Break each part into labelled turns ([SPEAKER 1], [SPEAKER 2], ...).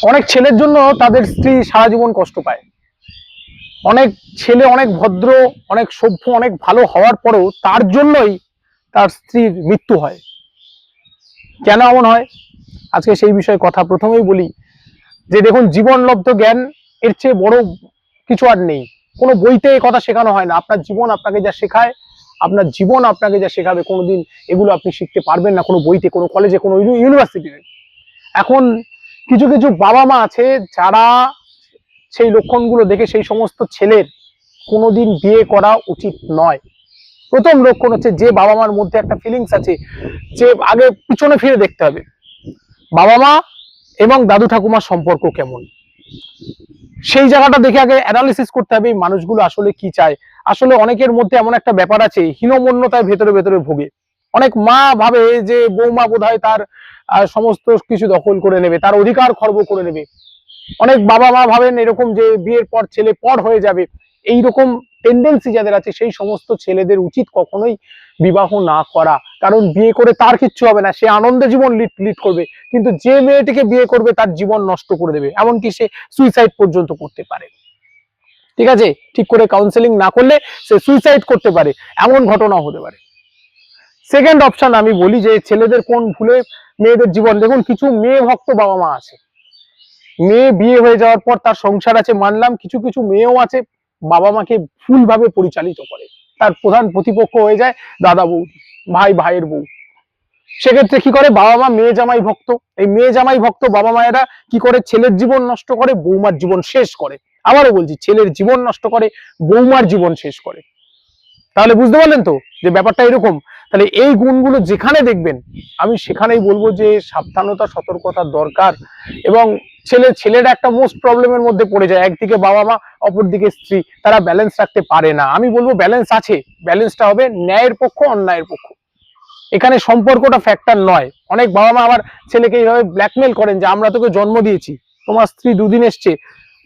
[SPEAKER 1] অনেক ছেলের জন্য তাদের স্ত্রী সারা জীবন কষ্ট পায়। অনেক ছেলে অনেক ভদ্র, অনেক সভ্য, অনেক ভালো হওয়ার পরেও তার জন্যই তার স্ত্রীর মৃত্যু হয়। কেন এমন হয় আজকে সেই বিষয়ে কথা। প্রথমেই বলি যে দেখুন, জীবনলব্ধ জ্ঞান এর চেয়ে বড় কিছু আর নেই। কোনো বইতে এই কথা শেখানো হয় না। আপনার জীবন আপনাকে যা শেখায়, আপনার জীবন আপনাকে যা শেখাবে, কোনোদিন এগুলো আপনি শিখতে পারবেন না কোনো বইতে, কোনো কলেজে, কোনো ইউনিভার্সিটিতে। এখন কিছু কিছু বাবা মা আছে যারা সেই লক্ষণগুলো দেখে সেই সমস্ত ছেলের কোনোদিন বিয়ে করা উচিত নয়। প্রথম লক্ষণ হচ্ছে যে বাবা মার মধ্যে একটা ফিলিংস আছে যে আগে পিছনে ফিরে দেখতে হবে বাবা মা এবং দাদু ঠাকুমার সম্পর্ক কেমন, সেই জায়গাটা দেখে আগে অ্যানালিসিস করতে হবে এই মানুষগুলো আসলে কি চায়। আসলে অনেকের মধ্যে এমন একটা ব্যাপার আছে, হীনমন্যতার ভেতরে ভেতরে ভোগে। অনেক মা ভাবে যে বৌমা বোধহয় তার সমস্ত কিছু দখল করে নেবে, তার অধিকার খর্ব করে নেবে। অনেক বাবা মা ভাবেন এরকম যে বিয়ের পর ছেলে পর হয়ে যাবে। এইরকম টেন্ডেন্সি যাদের আছে সেই সমস্ত ছেলেদের উচিত কখনোই বিবাহ না করা। কারণ বিয়ে করে তার কিচ্ছু হবে না, সে আনন্দে জীবন লিড করবে, কিন্তু যে মেয়েটিকে বিয়ে করবে তার জীবন নষ্ট করে দেবে, এমনকি সে সুইসাইড পর্যন্ত করতে পারে। ঠিক আছে, ঠিক করে কাউন্সেলিং না করলে সে সুইসাইড করতে পারে, এমন ঘটনা হতে পারে। সেকেন্ড অপশন আমি বলি যে ছেলেদের কোন ভুলে মেয়েদের জীবন। দেখুন, কিছু মেয়ে ভক্ত বাবা মা আছে, মেয়ে বিয়ে হয়ে যাওয়ার পর তার সংসার আছে মানলাম, কিছু কিছু মেয়েও আছে বাবা মাকে ভুলভাবে পরিচালিত করে। তার প্রধান প্রতিপক্ষ হয়ে যায় দাদা বউ, ভাই ভাইয়ের বউ। সেক্ষেত্রে কি করে, বাবা মা মেয়ে জামাই ভক্ত, এই মেয়ে জামাই ভক্ত বাবা মায়েরা কি করে, ছেলের জীবন নষ্ট করে, বৌমার জীবন শেষ করে। আবারও বলছি, ছেলের জীবন নষ্ট করে, বৌমার জীবন শেষ করে। তাহলে বুঝতে পারলেন তো যে ব্যাপারটা এরকম। তাহলে এই গুণগুলো যেখানে দেখবেন আমি সেখানেই বলবো যে সাবধানতা সতর্কতার দরকার। এবং ছেলেরা একটা মোস্ট প্রবলেমের মধ্যে পড়ে যায়, একদিকে বাবা মা অপরদিকে স্ত্রী, তারা ব্যালেন্স রাখতে পারে না। আমি বলবো ব্যালেন্স আছে, ব্যালেন্সটা হবে ন্যায়ের পক্ষ অন্যায়ের পক্ষ। এখানে সম্পর্কটা ফ্যাক্টর নয়। অনেক বাবা মা আবার ছেলেকে এইভাবে ব্ল্যাকমেল করেন যে আমরা তোকে জন্ম দিয়েছি, তোমার স্ত্রী দুদিন এসছে,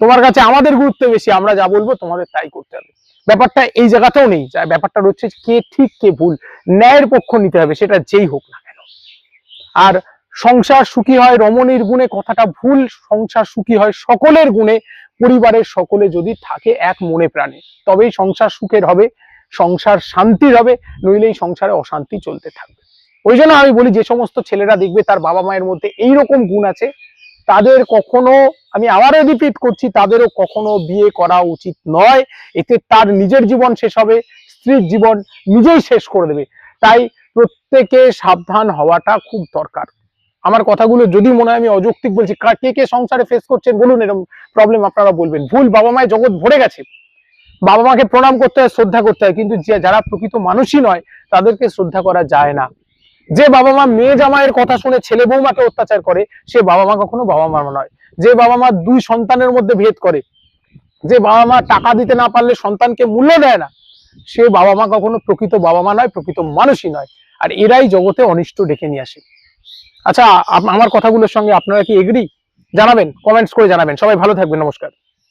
[SPEAKER 1] তোমার কাছে আমাদের গুরুত্ব বেশি, আমরা যা বলবো তোমাদের তাই করতে হবে। ব্যাপারটা এই জায়গাতেও নেই, ব্যাপারটা হচ্ছে কে ঠিক কে ভুল, ন্যায়ের পক্ষ নিতে হবে, সেটা যেই হোক না কেন। আর সংসার সুখী হয় রমণীর গুণে, কথাটা ভুল। সংসার সুখী হয় সকলের গুণে, পরিবারের সকলে যদি থাকে এক মনে প্রাণে, তবেই সংসার সুখের হবে, সংসার শান্তির হবে, নইলেই সংসারে অশান্তি চলতে থাকবে। ওই জন্য আমি বলি যে সমস্ত ছেলেরা দেখবে তার বাবা মায়ের মধ্যে এইরকম গুণ আছে, তাদের কখনো, আমি আবারও রিপিট করছি, তাদেরও কখনো বিয়ে করা উচিত নয়। এতে তার নিজের জীবন শেষ হবে, স্ত্রীর জীবন নিজেই শেষ করে দেবে। তাই প্রত্যেকে সাবধান হওয়াটা খুব দরকার। আমার কথাগুলো যদি মনে হয় আমি অযৌক্তিক বলছি, কে কে সংসারে ফেস করছেন বলুন, এরকম প্রবলেম আপনারা বলবেন। ভুল বাবা মায়ের জগৎ ভরে গেছে, বাবা মাকে প্রণাম করতে হয়, শ্রদ্ধা করতে হয়, কিন্তু যারা প্রকৃত মানুষই নয় তাদেরকে শ্রদ্ধা করা যায় না। যে বাবা মা মেয়ে জামাইয়ের কথা শুনে ছেলে বৌমাকে অত্যাচার করে, সে বাবা মা কখনো বাবা মা নয়। যে বাবা মা দুই সন্তানের মধ্যে ভেদ করে, যে বাবা মা টাকা দিতে না পারলে সন্তানকে মূল্য দেয় না, সে বাবা মা কখনো প্রকৃত বাবা মা নয়, প্রকৃত মানুষই নয়। আর এরাই জগতে অনিষ্ট ডেকে নিয়ে আসে। আচ্ছা, আমার কথাগুলোর সঙ্গে আপনারা কি এগ্রি? জানাবেন, কমেন্টস করে জানাবেন। সবাই ভালো থাকবেন, নমস্কার।